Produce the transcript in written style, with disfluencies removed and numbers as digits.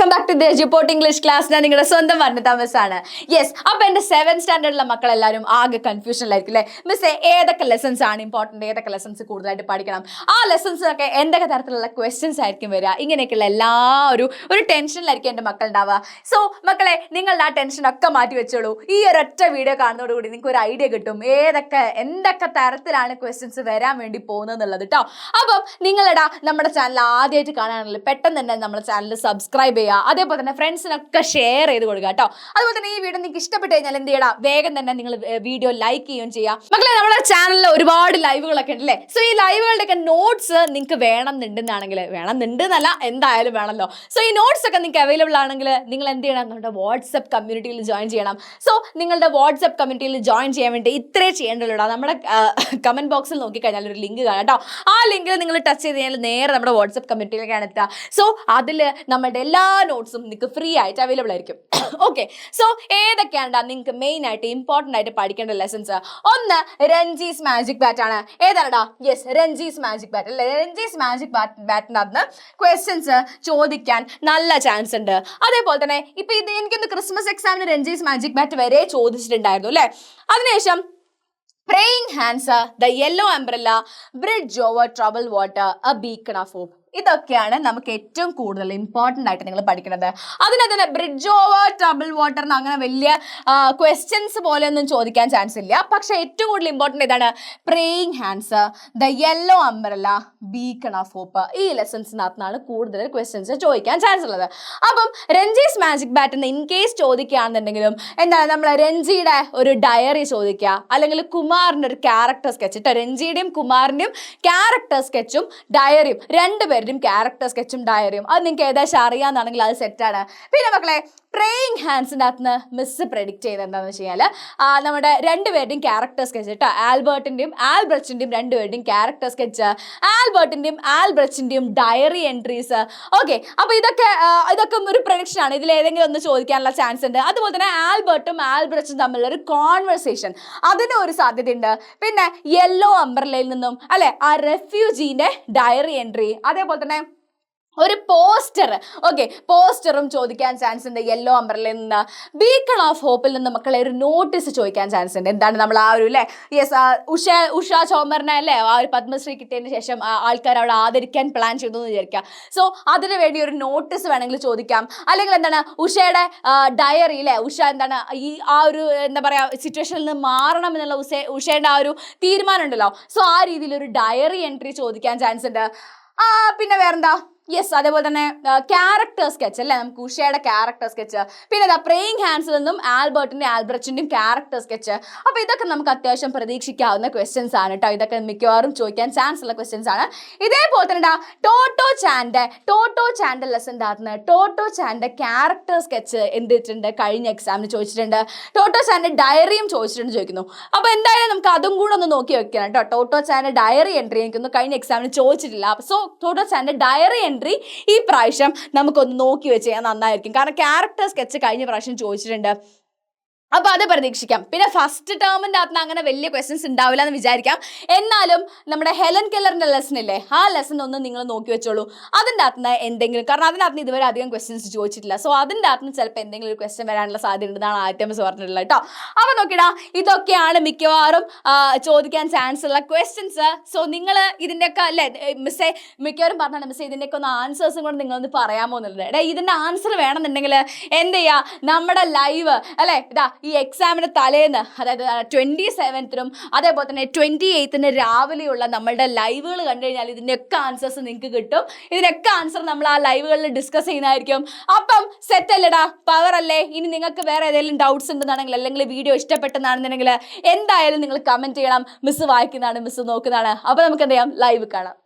Welcome back to the Eduport English class. ഞാൻ നിങ്ങളുടെ സ്വന്തം വർണ്ണതാമസാണ്. യെസ്, അപ്പോൾ എൻ്റെ 7th സ്റ്റാൻഡേർഡിലെ മക്കളെല്ലാവരും ആകെ കൺഫ്യൂഷനിലായിരിക്കും അല്ലേ? മിസ്സേ, ഏതൊക്കെ ലെസൺസ് ആണ് ഇമ്പോർട്ടൻറ്റ്, ഏതൊക്കെ ലെസൺസ് കൂടുതലായിട്ട് പഠിക്കണം, ആ ലെസൺസിനൊക്കെ എന്തൊക്കെ തരത്തിലുള്ള ക്വസ്റ്റ്യൻസ് ആയിരിക്കും വരിക, ഇങ്ങനെയൊക്കെയുള്ള എല്ലാ ഒരു ടെൻഷനിലായിരിക്കും എൻ്റെ മക്കൾ ഉണ്ടാവുക. സോ മക്കളെ, നിങ്ങളുടെ ആ ടെൻഷനൊക്കെ മാറ്റി വെച്ചോളൂ. ഈ ഒരൊറ്റ വീഡിയോ കാണുന്നതോടുകൂടി നിങ്ങൾക്ക് ഒരു ഐഡിയ കിട്ടും എന്തൊക്കെ തരത്തിലാണ് ക്വസ്റ്റ്യൻസ് വരാൻ വേണ്ടി പോകുന്നത് കേട്ടോ. അപ്പം നിങ്ങളുടെ നമ്മുടെ ചാനൽ ആദ്യമായിട്ട് കാണാനാണെങ്കിൽ പെട്ടെന്ന് തന്നെ നമ്മുടെ ചാനൽ സബ്സ്ക്രൈബ് ചെയ്യുക, അതേപോലെ തന്നെ ഫ്രണ്ട്സിനൊക്കെ ഷെയർ ചെയ്ത് കൊടുക്കുക കേട്ടോ. അതുപോലെ തന്നെ ഈ വീഡിയോ നിങ്ങൾക്ക് ഇഷ്ടപ്പെട്ട് കഴിഞ്ഞാൽ എന്ത് ചെയ്യണം, വേഗം തന്നെ നിങ്ങൾ വീഡിയോ ലൈക്ക് ചെയ്യുകയും ചെയ്യാം. മക്കളെ, നമ്മുടെ ചാനലിൽ ഒരുപാട് ലൈവുകളൊക്കെ ഉണ്ടല്ലേ. സോ ഈ ലൈവുകളുടെയൊക്കെ നോട്ട്സ് നിങ്ങൾക്ക് വേണമെന്നുണ്ടെന്നല്ല, എന്തായാലും വേണമല്ലോ. സോ ഈ നോട്ട്സ് ഒക്കെ നിങ്ങൾക്ക് അവൈലബിൾ ആണെങ്കിൽ നിങ്ങൾ എന്ത് ചെയ്യണം, നമ്മുടെ വാട്സ്ആപ്പ് കമ്മ്യൂണിറ്റിയിൽ ജോയിൻ ചെയ്യണം. സോ നിങ്ങളുടെ വാട്സ്ആപ്പ് കമ്മ്യൂണിറ്റിയിൽ ജോയിൻ ചെയ്യാൻ വേണ്ടി ഇത്രേ ചെയ്യേണ്ടല്ലോ. നമ്മുടെ കമന്റ് ബോക്സിൽ നോക്കിക്കഴിഞ്ഞാൽ ഒരു ലിങ്ക് കാണാം കേട്ടോ. ആ ലിങ്കിൽ നിങ്ങൾ ടച്ച് ചെയ്ത് കഴിഞ്ഞാൽ നേരെ നമ്മുടെ വാട്സ്ആപ്പ് കമ്മ്യൂണിറ്റിയിലേക്കാണ് എത്തുക. സോ അതിൽ നമ്മുടെ എല്ലാ നോട്ട്സും നിങ്ങൾക്ക് ഫ്രീ ആയിട്ട് അവൈലബിൾ ആയിരിക്കും. ഓക്കെ, സോ ഏതൊക്കെയാണ് നിങ്ങൾക്ക് മെയിൻ ആയിട്ട് ഇമ്പോർട്ടൻ്റ് ആയിട്ട് പഠിക്കേണ്ട ലെസൺസ്? ഒന്ന്, രഞ്ജീസ് മാജിക് ബാറ്റ് ആണ്. ഏതാണ്ടാ? യെസ്, രഞ്ജീസ് മാജിക് ബാറ്റ് അല്ലേ. രഞ്ജീസ് മാജിക് ബാറ്റിൻ്റെ അകത്ത് ക്വസ്റ്റ്യൻസ് ചോദിക്കാൻ നല്ല ചാൻസ് ഉണ്ട്. അതേപോലെ തന്നെ ഇപ്പൊ ഇത് എനിക്കൊന്ന് ക്രിസ്മസ് എക്സാമിന് രഞ്ജീസ് മാജിക് ബാറ്റ് വരെ ചോദിച്ചിട്ടുണ്ടായിരുന്നു അല്ലേ. അതിനുശേഷം praying hands, the yellow umbrella, bridge over troubled water, a beacon of hope. ഇതൊക്കെയാണ് നമുക്ക് ഏറ്റവും കൂടുതൽ ഇമ്പോർട്ടൻ്റ് ആയിട്ട് നിങ്ങൾ പഠിക്കുന്നത്. അതിനകത്ത് തന്നെ ബ്രിഡ്ജ് ഓവർ ട്രബിൾ വാട്ടറിന് അങ്ങനെ വലിയ ക്വസ്റ്റ്യൻസ് പോലെ ഒന്നും ചോദിക്കാൻ ചാൻസ് ഇല്ല. പക്ഷെ ഏറ്റവും കൂടുതൽ ഇമ്പോർട്ടൻ്റ് ഇതാണ് praying hands, the yellow umbrella, beacon of hope. ഈ ലെസൺസിനകത്തുനിന്നാണ് കൂടുതൽ ക്വസ്റ്റ്യൻസ് ചോദിക്കാൻ ചാൻസ് ഉള്ളത്. അപ്പം Ranji's magic bat in case ചോദിക്കുകയാണെന്നുണ്ടെങ്കിലും എന്താണ്, നമ്മൾ രഞ്ജിയുടെ ഒരു ഡയറി ചോദിക്കുക, അല്ലെങ്കിൽ കുമാറിൻ്റെ ഒരു ക്യാരക്ടർ സ്കെച്ച് കേട്ടോ. രഞ്ജിയുടെയും കുമാറിൻ്റെയും ക്യാരക്ടർ സ്കെച്ചും ഡയറിയും രണ്ടുപേരും ക്യാരക്ടർ സ്കെച്ചും ഡയറിയും അത് നിങ്ങൾക്ക് ഏകദേശം അറിയാമെന്നാണെങ്കിൽ അത് സെറ്റാണ്. പിന്നെ മക്കളെ, പ്രേയിങ് ഹാൻഡ്സിൻ്റെ അകത്ത് മിസ് പ്രെഡിക്റ്റ് ചെയ്ത് എന്താണെന്ന് വെച്ച് കഴിഞ്ഞാൽ നമ്മുടെ രണ്ടുപേരുടെയും ക്യാരക്ടർ സ്കെച്ച് കേട്ടോ. ആൽബർട്ടിൻ്റെയും ആൽബ്രച്ചിൻ്റെയും രണ്ടുപേരുടെയും ക്യാരക്ടർ സ്കെച്ച്, ആൽബർട്ടിൻ്റെയും ആൽബ്രച്ചിൻ്റെയും ഡയറി എൻട്രീസ്. ഓക്കെ, അപ്പോൾ ഇതൊക്കെ ഒരു പ്രഡിക്ഷൻ ആണ്. ഇതിൽ ഏതെങ്കിലും ഒന്ന് ചോദിക്കാനുള്ള ചാൻസ് ഉണ്ട്. അതുപോലെ തന്നെ ആൽബർട്ടും ആൽബ്രച്ചും തമ്മിലുള്ള ഒരു കോൺവെർസേഷൻ, അതിന് ഒരു സാധ്യതയുണ്ട്. പിന്നെ യെല്ലോ അംബ്രല്ലയിൽ നിന്നും അല്ലെ ആ റെഫ്യൂജീൻ്റെ ഡയറി എൻട്രി, അതേപോലെ തന്നെ ഒരു പോസ്റ്റർ. ഓക്കെ, പോസ്റ്ററും ചോദിക്കാൻ ചാൻസ് ഉണ്ട് യെല്ലോ അംബ്രല്ലയിൽ നിന്ന്. ബീക്കൺ ഓഫ് ഹോപ്പിൽ നിന്ന് മക്കളെ ഒരു നോട്ടീസ് ചോദിക്കാൻ ചാൻസ് ഉണ്ട്. എന്താണ് നമ്മൾ ആ ഒരു അല്ലേ, യെസ്, ഉഷ ചോമറിനെ അല്ലേ ആ ഒരു പത്മശ്രീ കിട്ടിയതിന് ശേഷം ആൾക്കാർ അവിടെ ആദരിക്കാൻ പ്ലാൻ ചെയ്തു എന്ന് വിചാരിക്കാം. സോ അതിന് വേണ്ടി ഒരു നോട്ടീസ് വേണമെങ്കിൽ ചോദിക്കാം. അല്ലെങ്കിൽ എന്താണ്, ഉഷയുടെ ഡയറി അല്ലേ, ഉഷ എന്താണ് ഈ ആ ഒരു എന്താ പറയുക സിറ്റുവേഷനിൽ നിന്ന് മാറണം എന്നുള്ള ഉഷയുടെ ആ ഒരു തീരുമാനം ഉണ്ടല്ലോ. സോ ആ രീതിയിൽ ഒരു ഡയറി എൻട്രി ചോദിക്കാൻ ചാൻസ് ഉണ്ട്. പിന്നെ വേറെന്താ, യെസ്, അതേപോലെ തന്നെ ക്യാരക്ടർ സ്കെച്ച് അല്ലേ, നമുക്ക് ഉഷയുടെ ക്യാരക്ടർ സ്കെച്ച്. പിന്നെ പ്രേയിങ് ഹാൻഡ്സിൽ നിന്നും ആൽബർട്ടിൻ്റെയും ആൽബ്രച്ചിൻ്റെയും ക്യാരക്ടർ സ്കെച്ച്. അപ്പോൾ ഇതൊക്കെ നമുക്ക് അത്യാവശ്യം പ്രതീക്ഷിക്കാവുന്ന ക്വസ്റ്റ്യൻസ് ആണ് കേട്ടോ. ഇതൊക്കെ മിക്കവാറും ചോദിക്കാൻ ചാൻസ് ഉള്ള ക്വസ്റ്റ്യൻസ് ആണ്. ഇതേപോലെ തന്നെ ടോട്ടോ ചാൻ്റെ ലെസൻ്റെ അകത്ത് ടോട്ടോ ചാൻ്റെ ക്യാരക്ടർ സ്കെച്ച് എന്തിട്ടുണ്ട്, കഴിഞ്ഞ എക്സാമിന് ചോദിച്ചിട്ടുണ്ട്. ടോട്ടോ ചാൻ്റെ ഡയറിയും ചോദിക്കുന്നു. അപ്പോൾ എന്തായാലും നമുക്ക് അതും കൂടെ ഒന്ന് നോക്കി വെക്കണം കേട്ടോ. ടോട്ടോ ചാൻ്റെ ഡയറി എൻട്രി എനിക്കൊന്നും കഴിഞ്ഞ എക്സാമിന് ചോദിച്ചിട്ടില്ല. സോ ടോട്ടോ ചാൻ്റെ ഡയറി ഈ പ്രാവശ്യം നമുക്കൊന്ന് നോക്കി വെച്ച് ചെയ്യാൻ നന്നായിരിക്കും. കാരണം ക്യാരക്ടർ സ്കെച്ച് കഴിഞ്ഞ പ്രാവശ്യം ചോദിച്ചിട്ടുണ്ട്. അപ്പോൾ അത് പ്രതീക്ഷിക്കാം. പിന്നെ ഫസ്റ്റ് ടേമിൻ്റെ അകത്ത് അങ്ങനെ വലിയ ക്വസ്റ്റ്യൻസ് ഉണ്ടാവില്ല എന്ന് വിചാരിക്കാം. എന്നാലും നമ്മുടെ ഹെലൻ കെല്ലറിൻ്റെ ലെസൺ ഇല്ലേ, ആ ലെസൺ ഒന്ന് നിങ്ങൾ നോക്കി വെച്ചോളൂ. അതിൻ്റെ അകത്ത് എന്തെങ്കിലും, കാരണം അതിനകത്ത് ഇതുവരെ അധികം ക്വസ്റ്റ്യൻസ് ചോദിച്ചിട്ടില്ല. സോ അതിൻ്റെ അകത്ത് ചിലപ്പോൾ എന്തെങ്കിലും ഒരു ക്വസ്റ്റ്യൻ വരാനുള്ള സാധ്യത ഉണ്ടെന്നാണ് ഐറ്റംസ് പറഞ്ഞിട്ടുള്ളത് കേട്ടോ. അപ്പോൾ നോക്കിടാ, ഇതൊക്കെയാണ് മിക്കവാറും ചോദിക്കാൻ ചാൻസ് ഉള്ള ക്വസ്റ്റ്യൻസ്. സോ നിങ്ങൾ ഇതിൻ്റെയൊക്കെ അല്ലേ മിസ്സേ മിക്കവാറും പറഞ്ഞാണ് മിസ്സേ ഇതിൻ്റെയൊക്കെ ഒന്ന് ആൻസേഴ്സും കൂടെ നിങ്ങളൊന്ന് പറയാമോ എന്നുള്ളത്. ഇതിൻ്റെ ആൻസർ വേണമെന്നുണ്ടെങ്കിൽ എന്ത് ചെയ്യുക, നമ്മുടെ ലൈവ് അല്ലേ ഈ എക്സാമിന് തലേന്ന്, അതായത് 27th അതേപോലെ തന്നെ 28th രാവിലെയുള്ള നമ്മളുടെ ലൈവുകൾ കണ്ടു കഴിഞ്ഞാൽ ഇതിൻ്റെയൊക്കെ ആൻസേഴ്സ് നിങ്ങൾക്ക് കിട്ടും. ഇതിനൊക്കെ ആൻസർ നമ്മൾ ആ ലൈവുകളിൽ ഡിസ്കസ് ചെയ്യുന്നതായിരിക്കും. അപ്പം സെറ്റ് അല്ലേടാ, പവർ അല്ലേ. ഇനി നിങ്ങൾക്ക് വേറെ ഏതെങ്കിലും ഡൗട്ട്സ് ഉണ്ടെന്നാണെങ്കിൽ, അല്ലെങ്കിൽ വീഡിയോ ഇഷ്ടപ്പെട്ടെന്നാണെന്നുണ്ടെങ്കിൽ എന്തായാലും നിങ്ങൾ കമൻറ്റ് ചെയ്യണം. മിസ് വായിക്കുന്നതാണ്, മിസ് നോക്കുന്നതാണ്. അപ്പോൾ നമുക്ക് എന്ത് ചെയ്യാം, ലൈവ് കാണാം.